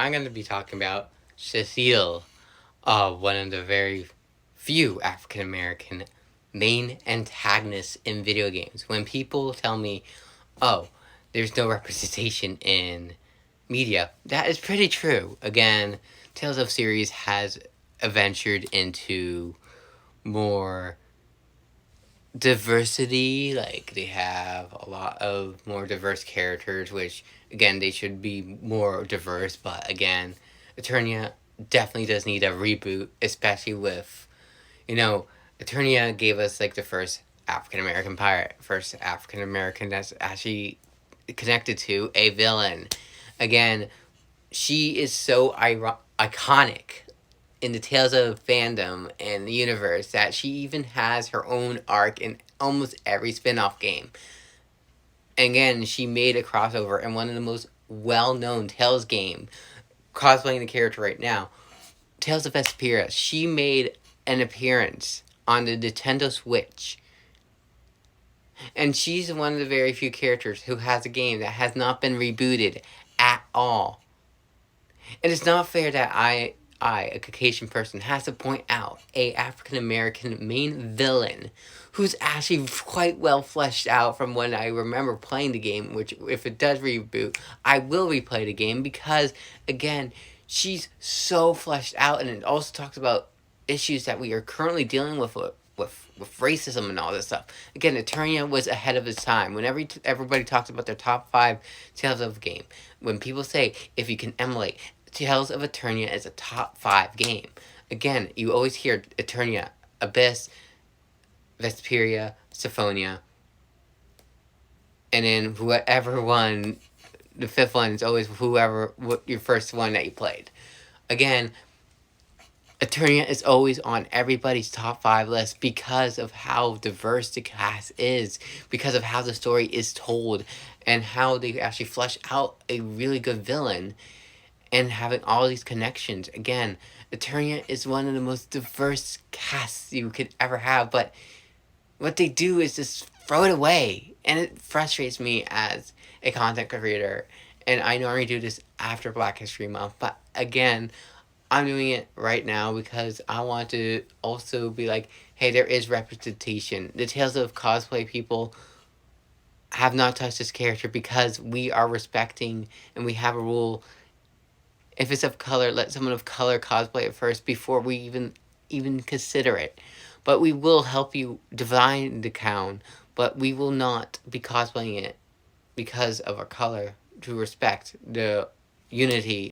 I'm going to be talking about Cecile, one of the very few African American main antagonists in video games. When people tell me, oh, there's no representation in media, that is pretty true. Again, Tales of series has ventured into more diversity. Like, they have a lot of more diverse characters, which again, they should be more diverse. But again, Eternia definitely does need a reboot, especially with, you know, Eternia gave us like the first African American pirate, first African American that's actually connected to a villain. Again, she is so iconic in the Tales of fandom and the universe that she even has her own arc in almost every spin-off game. And again, she made a crossover in one of the most well-known Tales game, cosplaying the character right now, Tales of Vesperia. She made an appearance on the Nintendo Switch. And she's one of the very few characters who has a game that has not been rebooted at all. And it's not fair that a Caucasian person, has to point out a African American main villain who's actually quite well fleshed out from when I remember playing the game, which if it does reboot, I will replay the game because, again, she's so fleshed out, and it also talks about issues that we are currently dealing with racism and all this stuff. Again, Eternia was ahead of its time. Whenever everybody talks about their top 5 Tales of game, when people say, if you can emulate, Tales of Eternia is a top 5 game. Again, you always hear Eternia, Abyss, Vesperia, Symphonia, and then whoever won, the 5th one is always your first one that you played. Again, Eternia is always on everybody's top 5 list because of how diverse the cast is, because of how the story is told, and how they actually flesh out a really good villain, and having all these connections. Again, Eternia is one of the most diverse casts you could ever have, but what they do is just throw it away, and it frustrates me as a content creator. And I normally do this after Black History Month, but again, I'm doing it right now because I want to also be like, hey, there is representation. The Tales of cosplay people have not touched this character because we are respecting, and we have a rule. If it's of color, let someone of color cosplay it first before we even consider it. But we will help you divine the crown, but we will not be cosplaying it because of our color, to respect the unity